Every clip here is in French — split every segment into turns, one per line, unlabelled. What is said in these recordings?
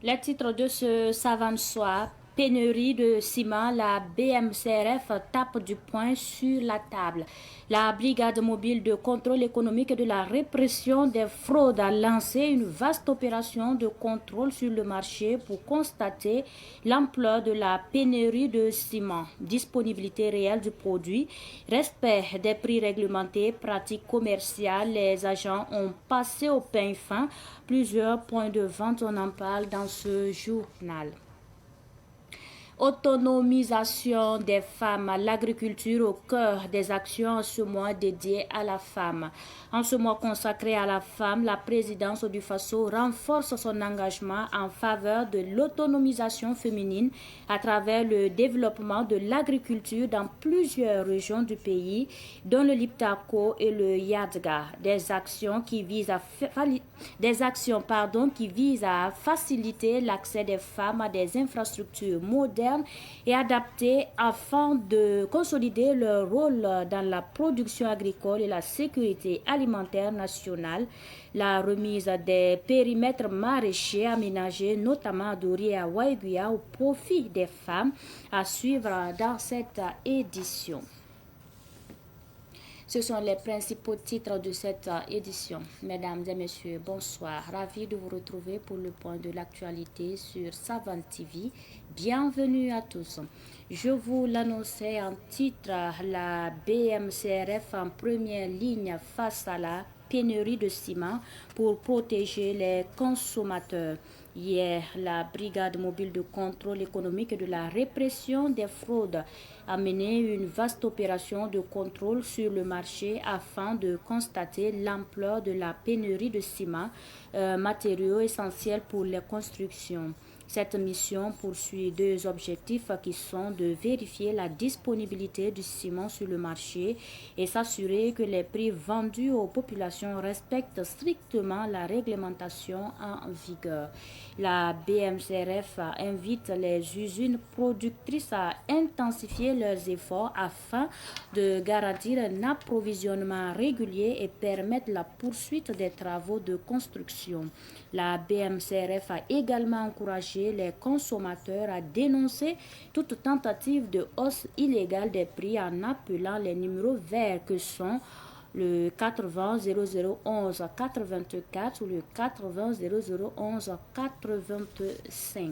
Les titres de ce savant soir, pénurie de ciment, la BMCRF tape du poing sur la table. La brigade mobile de contrôle économique et de la répression des fraudes a lancé une vaste opération de contrôle sur le marché pour constater l'ampleur de la pénurie de ciment, disponibilité réelle du produit, respect des prix réglementés, pratiques commerciales. Les agents ont passé au peigne fin plusieurs points de vente, on en parle dans ce journal. Autonomisation des femmes, l'agriculture au cœur des actions en ce mois dédié à la femme. En ce mois consacré à la femme, la présidence du FASO renforce son engagement en faveur de l'autonomisation féminine à travers le développement de l'agriculture dans plusieurs régions du pays, dont le Liptako et le Yadga. Des actions qui visent à faciliter l'accès des femmes à des infrastructures modernes et adaptées afin de consolider leur rôle dans la production agricole et la sécurité alimentaire nationale. La remise des périmètres maraîchers aménagés, notamment à Dori et à Waiguia, au profit des femmes, à suivre dans cette édition. Ce sont les principaux titres de cette édition. Mesdames et messieurs, bonsoir. Ravi de vous retrouver pour le point de l'actualité sur Savane TV. Bienvenue à tous. Je vous l'annonçais en titre, la BMCRF en première ligne face à la pénurie de ciment pour protéger les consommateurs. Hier, la brigade mobile de contrôle économique et de la répression des fraudes a mené une vaste opération de contrôle sur le marché afin de constater l'ampleur de la pénurie de ciment, matériaux essentiels pour les constructions. Cette mission poursuit deux objectifs qui sont de vérifier la disponibilité du ciment sur le marché et s'assurer que les prix vendus aux populations respectent strictement la réglementation en vigueur. La BMCRF invite les usines productrices à intensifier leurs efforts afin de garantir un approvisionnement régulier et permettre la poursuite des travaux de construction. La BMCRF a également encouragé les consommateurs à dénoncer toute tentative de hausse illégale des prix en appelant les numéros verts que sont le 80 0011 84 ou le 80 0011 85.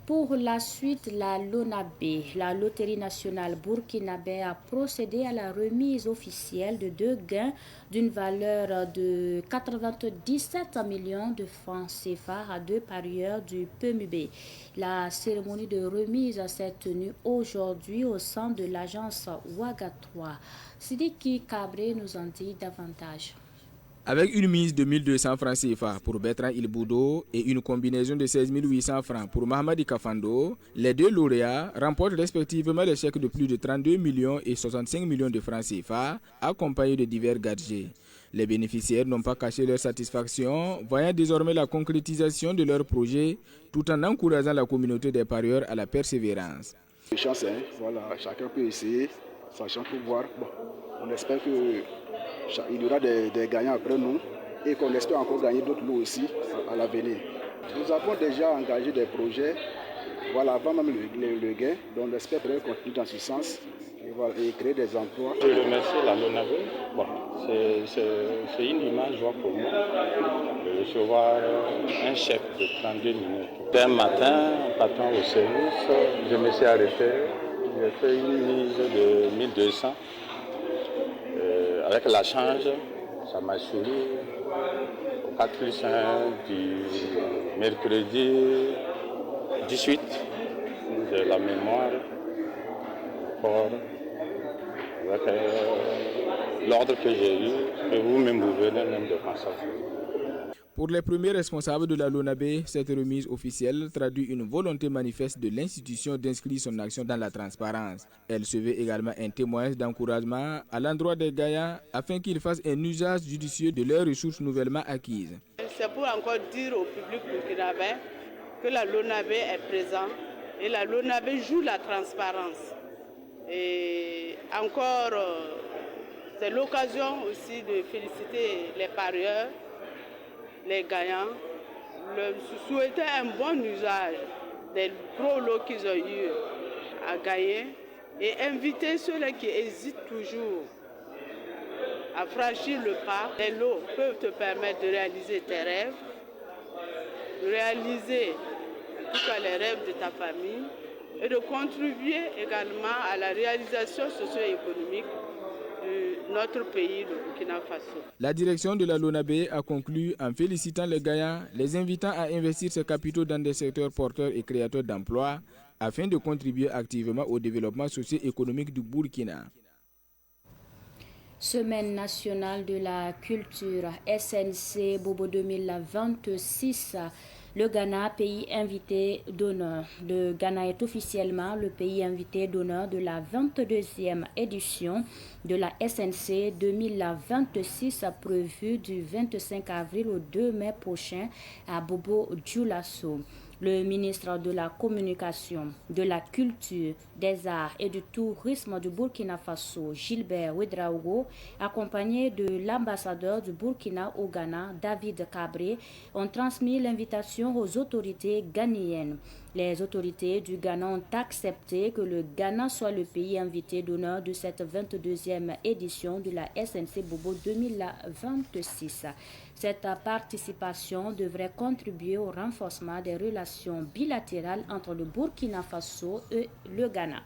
Pour la suite, la LONABé, la Loterie nationale burkinabé, a procédé à la remise officielle de deux gains d'une valeur de 97 millions de francs CFA à deux parieurs du PMUB. La cérémonie de remise s'est tenue aujourd'hui au sein de l'agence Ouaga 3. Sidiki Cabré nous en dit davantage.
Avec une mise de 1200 francs CFA pour Bertrand Ilboudo et une combinaison de 16 800 francs pour Mahamadi Kafando, les deux lauréats remportent respectivement les chèques de plus de 32 millions et 65 millions de francs CFA, accompagnés de divers gadgets. Les bénéficiaires n'ont pas caché leur satisfaction, voyant désormais la concrétisation de leur projet, tout en encourageant la communauté des parieurs à la persévérance.
Chance, voilà, chacun peut essayer, sachant pouvoir. Bon, on espère qu'il y aura des gagnants après nous et qu'on espère encore gagner d'autres lots aussi à l'avenir. Nous avons déjà engagé des projets, voilà, avant même le gain, donc on espère continuer dans ce sens et, voilà, et créer des emplois.
Je remercie la LONABé. Bon, c'est une image joie pour moi de recevoir un chèque de 32 millions. Un matin, en partant au service, je me suis arrêté. J'ai fait une mise de 1200. Avec la change, ça m'a souri au 4 plus 1 du mercredi 18. J'ai la mémoire fort avec l'ordre que j'ai eu, et vous-même vous venez même de constater.
Pour les premiers responsables de la LONABé, cette remise officielle traduit une volonté manifeste de l'institution d'inscrire son action dans la transparence. Elle se veut également un témoignage d'encouragement à l'endroit des gagnants afin qu'ils fassent un usage judicieux de leurs ressources nouvellement acquises.
C'est pour encore dire au public burkinabé que la LONABé est présente et la LONABé joue la transparence. Et encore, c'est l'occasion aussi de féliciter les parieurs, les gagnants, souhaiter un bon usage des gros lots qu'ils ont eu à gagner et inviter ceux-là qui hésitent toujours à franchir le pas. Les lots peuvent te permettre de réaliser tes rêves, de réaliser les rêves de ta famille et de contribuer également à la réalisation socio-économique de notre pays, le Burkina Faso.
La direction de la LONABE a conclu en félicitant les gagnants, les invitant à investir ses capitaux dans des secteurs porteurs et créateurs d'emplois afin de contribuer activement au développement socio-économique du Burkina.
Semaine nationale de la culture SNC Bobo 2026. Le Ghana, pays invité d'honneur. Le Ghana est officiellement le pays invité d'honneur de la 22e édition de la SNC 2026 prévue du 25 avril au 2 mai prochain à Bobo Dioulasso. Le ministre de la Communication, de la Culture, des Arts et du Tourisme du Burkina Faso, Gilbert Ouedraogo, accompagné de l'ambassadeur du Burkina au Ghana, David Cabré, ont transmis l'invitation aux autorités ghanéennes. Les autorités du Ghana ont accepté que le Ghana soit le pays invité d'honneur de cette 22e édition de la SNC Bobo 2026. Cette participation devrait contribuer au renforcement des relations bilatérales entre le Burkina Faso et le Ghana.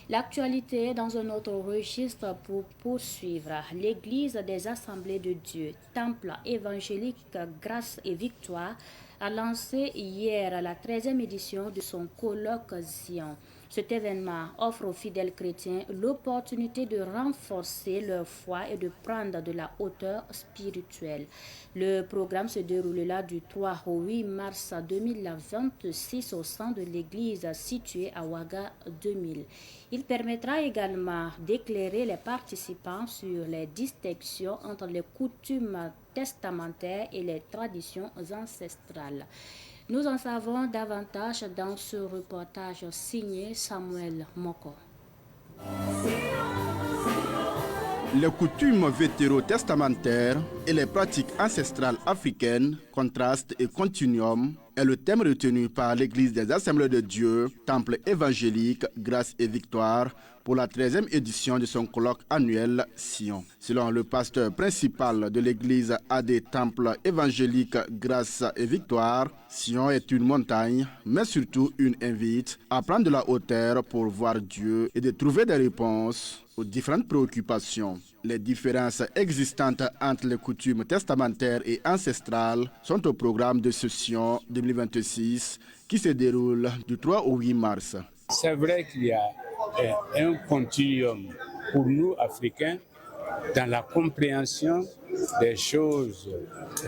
L'actualité dans un autre registre pour poursuivre. L'Église des Assemblées de Dieu, Temple évangélique Grâce et Victoire, a lancé hier la 13e édition de son colloque Zion. Cet événement offre aux fidèles chrétiens l'opportunité de renforcer leur foi et de prendre de la hauteur spirituelle. Le programme se déroulera du 3 au 8 mars 2026 au sein de l'église située à Ouaga 2000. Il permettra également d'éclairer les participants sur les distinctions entre les coutumes testamentaires et les traditions ancestrales. Nous en savons davantage dans ce reportage signé Samuel Moko.
Les coutumes vétérotestamentaires et les pratiques ancestrales africaines, contraste et continuum, est le thème retenu par l'Église des Assemblées de Dieu, Temple évangélique, Grâce et Victoire, pour la 13e édition de son colloque annuel Sion. Selon le pasteur principal de l'Église AD Temple évangélique, Grâce et Victoire, Sion est une montagne, mais surtout une invite à prendre de la hauteur pour voir Dieu et de trouver des réponses aux différentes préoccupations. Les différences existantes entre les coutumes testamentaires et ancestrales sont au programme de ce Sion 2026 qui se déroule du 3 au 8 mars.
C'est vrai qu'il y a un continuum pour nous, Africains, dans la compréhension des choses,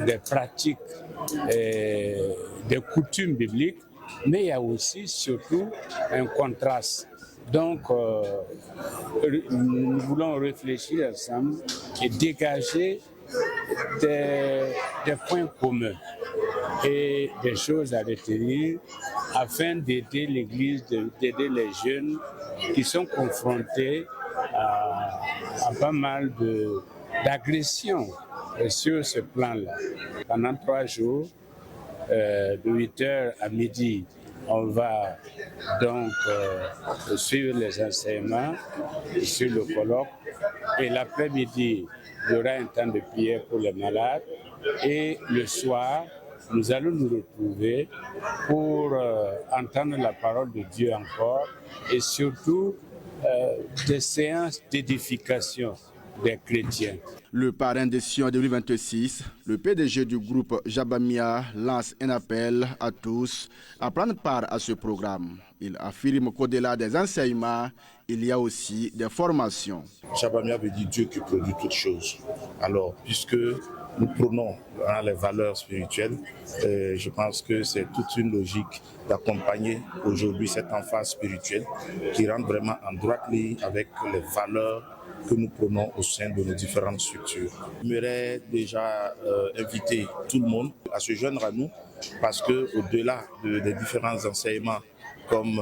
des pratiques, des coutumes bibliques, mais il y a aussi, surtout, un contraste. Donc, nous voulons réfléchir ensemble et dégager des points communs et des choses à retenir afin d'aider l'Église, d'aider les jeunes qui sont confrontés à pas mal d'agressions sur ce plan-là. Pendant 3 jours, de 8h à midi, on va donc suivre les enseignements sur le colloque et l'après-midi, il y aura un temps de prière pour les malades et le soir, nous allons nous retrouver pour entendre la parole de Dieu encore et surtout des séances d'édification des chrétiens.
Le parrain de Sion 2026, le PDG du groupe Jabamia, lance un appel à tous à prendre part à ce programme. Il affirme qu'au-delà des enseignements, il y a aussi des formations.
Jabamia veut dire Dieu qui produit toutes choses. Alors, puisque nous prônons les valeurs spirituelles, je pense que c'est toute une logique d'accompagner aujourd'hui cette enfance spirituelle qui rentre vraiment en droite ligne avec les valeurs que nous prenons au sein de nos différentes structures. J'aimerais déjà inviter tout le monde à se joindre à nous parce qu'au-delà des différents enseignements, comme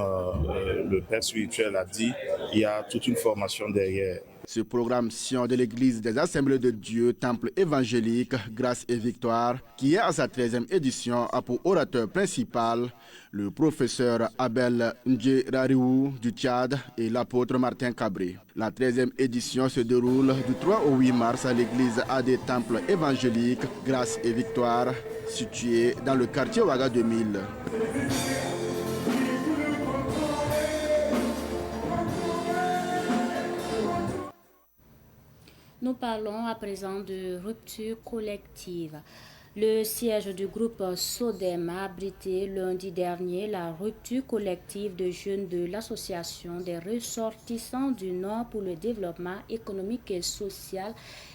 le Père spirituel a dit, il y a toute une formation derrière.
Ce programme Sion de l'Église des Assemblées de Dieu, Temple évangélique, Grâce et Victoire, qui est à sa 13e édition, a pour orateur principal le professeur Abel Ndjerariou du Tchad et l'apôtre Martin Cabré. La 13e édition se déroule du 3 au 8 mars à l'église AD Temple évangélique, Grâce et Victoire, située dans le quartier Ouaga 2000.
Nous parlons à présent de rupture collective. Le siège du groupe SODEM a abrité lundi dernier la rupture collective de jeunes de l'Association des ressortissants du Nord pour le développement économique et social,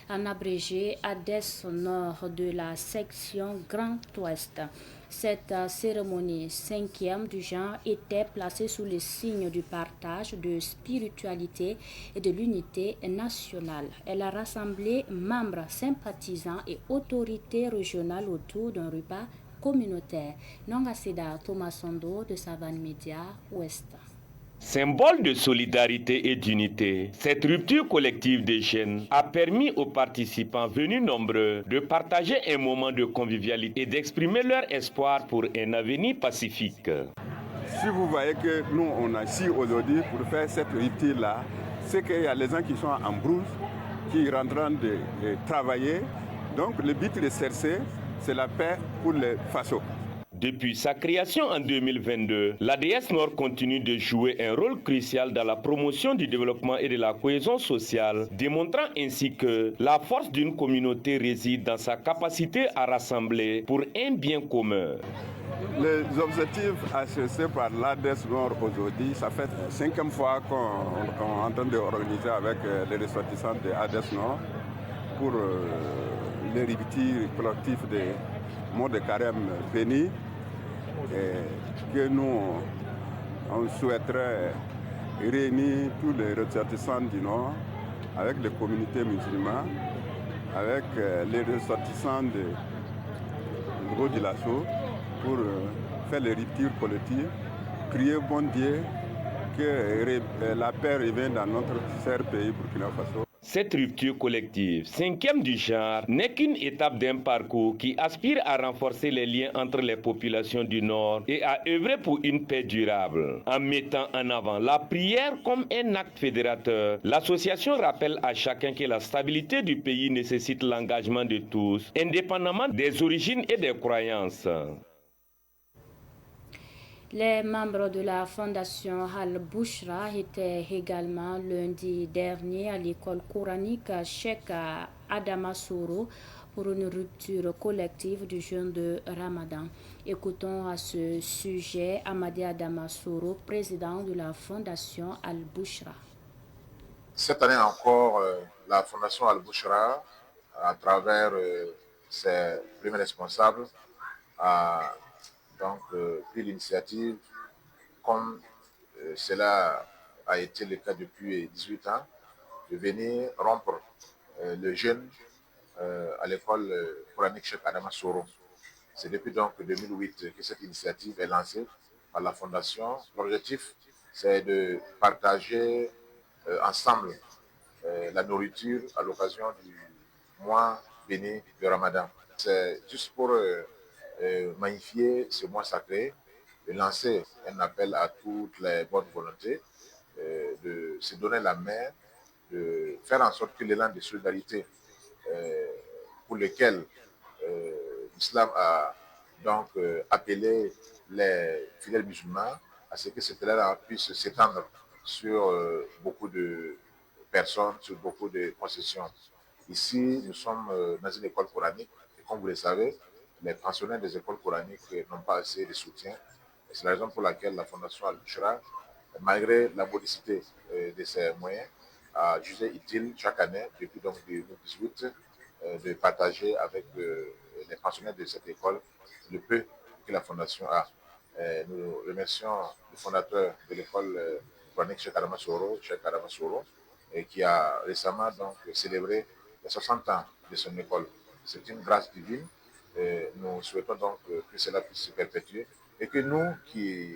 en abrégé ADES Nord de la section Grand Ouest. Cette cérémonie 5e du genre était placée sous le signe du partage, de spiritualité et de l'unité nationale. Elle a rassemblé membres, sympathisants et autorités régionales autour d'un repas communautaire. Nongaseda Thomas Sondo de Savane Média Ouest.
Symbole de solidarité et d'unité, cette rupture collective des jeunes a permis aux participants venus nombreux de partager un moment de convivialité et d'exprimer leur espoir pour un avenir pacifique.
Si vous voyez que nous, on a ici aujourd'hui pour faire cette rupture-là, c'est qu'il y a les gens qui sont en brousse, qui sont en train de travailler. Donc le but de CRC, c'est la paix pour les Faso.
Depuis sa création en 2022, l'ADS Nord continue de jouer un rôle crucial dans la promotion du développement et de la cohésion sociale, démontrant ainsi que la force d'une communauté réside dans sa capacité à rassembler pour un bien commun.
Les objectifs associés par l'ADS Nord aujourd'hui, ça fait la 5e fois qu'on est en train d'organiser avec les ressortissants de l'ADS Nord pour les ruptures collectives des mois de carême bénis, et que nous on souhaiterait réunir tous les ressortissants du Nord avec les communautés musulmanes, avec les ressortissants de Gros du Lasso pour faire les ruptures collectives, prier bon Dieu que la paix revienne dans notre cher pays Burkina Faso.
Cette rupture collective, 5e du genre, n'est qu'une étape d'un parcours qui aspire à renforcer les liens entre les populations du Nord et à œuvrer pour une paix durable. En mettant en avant la prière comme un acte fédérateur, l'association rappelle à chacun que la stabilité du pays nécessite l'engagement de tous, indépendamment des origines et des croyances.
Les membres de la fondation Al-Bouchra étaient également lundi dernier à l'école coranique Cheikh Adama Soro pour une rupture collective du jeûne de Ramadan. Écoutons à ce sujet Amadi Adama Soro, président de la fondation Al-Bouchra.
Cette année encore, la fondation Al-Bouchra, à travers ses premiers responsables, a donc pris l'initiative, comme cela a été le cas depuis 18 ans, de venir rompre le jeûne à l'école coranique Cheikh Adama Soro. C'est depuis donc 2008 que cette initiative est lancée par la fondation. L'objectif, c'est de partager ensemble la nourriture à l'occasion du mois béni de Ramadan. C'est juste pour magnifier ce mois sacré, de lancer un appel à toutes les bonnes volontés, de se donner la main, de faire en sorte que l'élan de solidarité pour lequel l'islam a donc appelé les fidèles musulmans à ce que cet élan puisse s'étendre sur beaucoup de personnes, sur beaucoup de concessions. Ici, nous sommes dans une école coranique et comme vous le savez, les pensionnaires des écoles coraniques n'ont pas assez de soutien. C'est la raison pour laquelle la Fondation Al-Bouchra, malgré la modicité de ses moyens, a jugé utile chaque année, depuis donc 2018, de partager avec les pensionnaires de cette école le peu que la Fondation a. Nous remercions le fondateur de l'école coranique Cheikh Adama Soro, qui a récemment donc célébré les 60 ans de son école. C'est une grâce divine. Nous souhaitons donc que cela puisse se perpétuer et que nous qui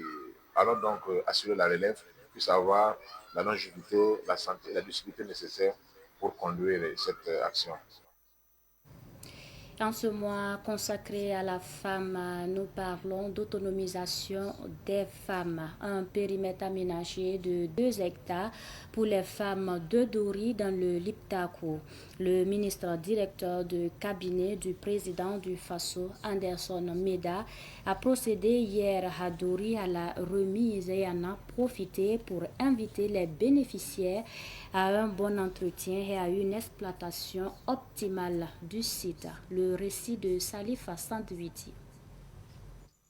allons donc assurer la relève puissent avoir la longévité, la santé et la lucidité nécessaires pour conduire cette action.
En ce mois consacré à la femme, nous parlons d'autonomisation des femmes. Un périmètre aménagé de 2 hectares pour les femmes de Dori dans le Liptako. Le ministre directeur du cabinet du président du FASO, Anderson Meda, a procédé hier à Dori à la remise et en a profité pour inviter les bénéficiaires à un bon entretien et à une exploitation optimale du site. Le récit de Salifa Sandwiti.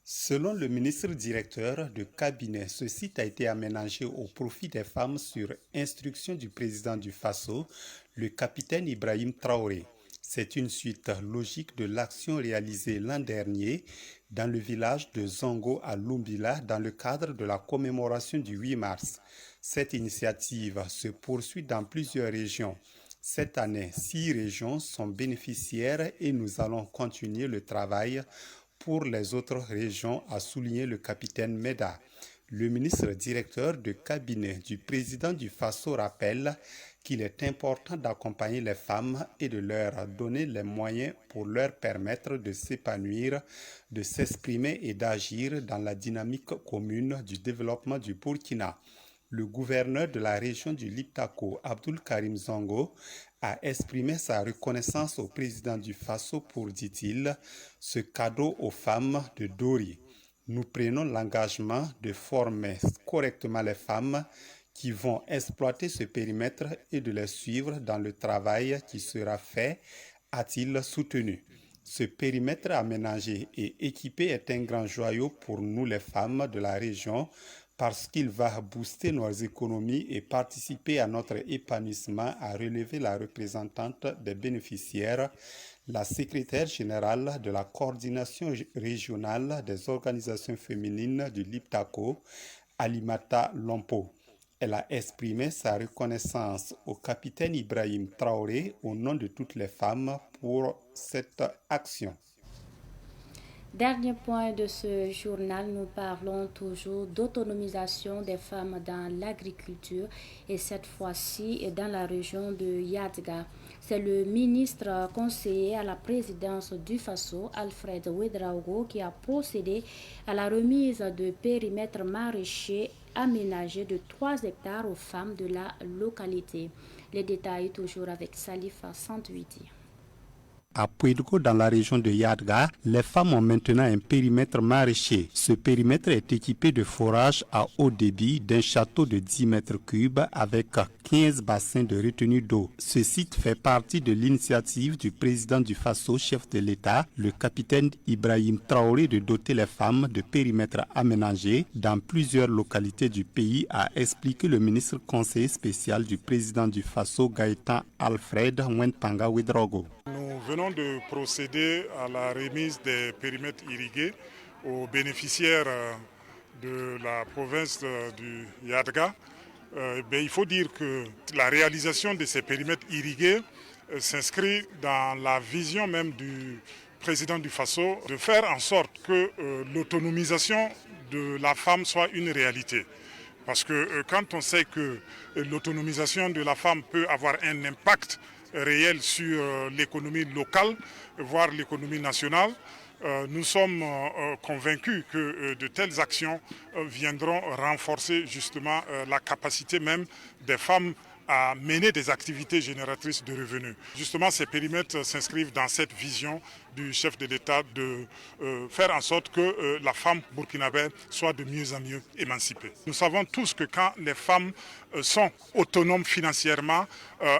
Selon le ministre directeur de cabinet, ce site a été aménagé au profit des femmes sur instruction du président du FASO, le capitaine Ibrahim Traoré. C'est une suite logique de l'action réalisée l'an dernier dans le village de Zongo à Lumbila dans le cadre de la commémoration du 8 mars. Cette initiative se poursuit dans plusieurs régions. Cette année, 6 régions sont bénéficiaires et nous allons continuer le travail pour les autres régions, a souligné le capitaine Meda. Le ministre directeur de cabinet du président du FASO rappelle qu'il est important d'accompagner les femmes et de leur donner les moyens pour leur permettre de s'épanouir, de s'exprimer et d'agir dans la dynamique commune du développement du Burkina. Le gouverneur de la région du Liptako, Abdul Karim Zongo, a exprimé sa reconnaissance au président du FASO pour, dit-il, ce cadeau aux femmes de Dori. Nous prenons l'engagement de former correctement les femmes qui vont exploiter ce périmètre et de les suivre dans le travail qui sera fait, a-t-il soutenu. Ce périmètre aménagé et équipé est un grand joyau pour nous les femmes de la région parce qu'il va booster nos économies et participer à notre épanouissement, a relevé la représentante des bénéficiaires, la secrétaire générale de la coordination régionale des organisations féminines du Liptako, Alimata Lompo. Elle a exprimé sa reconnaissance au capitaine Ibrahim Traoré au nom de toutes les femmes pour cette action.
Dernier point de ce journal, nous parlons toujours d'autonomisation des femmes dans l'agriculture et cette fois-ci dans la région de Yadga. C'est le ministre conseiller à la présidence du FASO, Alfred Ouedraogo, qui a procédé à la remise de périmètres maraîchers aménagés de 3 hectares aux femmes de la localité. Les détails toujours avec Salifa Sandwiti.
À Pouedgo, dans la région de Yadga, les femmes ont maintenant un périmètre maraîcher. Ce périmètre est équipé de forages à haut débit d'un château de 10 mètres cubes avec 15 bassins de retenue d'eau. Ce site fait partie de l'initiative du président du FASO, chef de l'État, le capitaine Ibrahim Traoré, de doter les femmes de périmètres aménagés dans plusieurs localités du pays, a expliqué le ministre conseiller spécial du président du FASO, Gaëtan Alfred Nwentpanga Ouedraogo.
Nous venons de procéder à la remise des périmètres irrigués aux bénéficiaires de la province du Yadga. Il faut dire que la réalisation de ces périmètres irrigués s'inscrit dans la vision même du président du FASO de faire en sorte que l'autonomisation de la femme soit une réalité. Parce que quand on sait que l'autonomisation de la femme peut avoir un impact réel sur l'économie locale, voire l'économie nationale, nous sommes convaincus que de telles actions viendront renforcer justement la capacité même des femmes à mener des activités génératrices de revenus. Justement, ces périmètres s'inscrivent dans cette vision du chef de l'État de faire en sorte que la femme burkinabé soit de mieux en mieux émancipée. Nous savons tous que quand les femmes sont autonomes financièrement,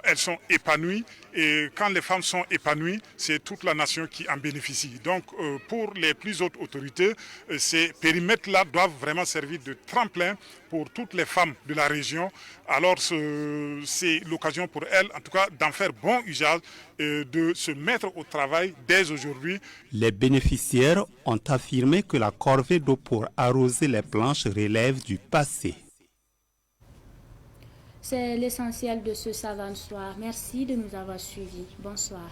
elles sont épanouies, et quand les femmes sont épanouies, c'est toute la nation qui en bénéficie. Donc pour les plus hautes autorités, ces périmètres-là doivent vraiment servir de tremplin pour toutes les femmes de la région. Alors c'est l'occasion pour elles, en tout cas, d'en faire bon usage et de se mettre au travail dès aujourd'hui.
Les bénéficiaires ont affirmé que la corvée d'eau pour arroser les planches relève du passé.
C'est l'essentiel de ce savant soir. Merci de nous avoir suivis. Bonsoir.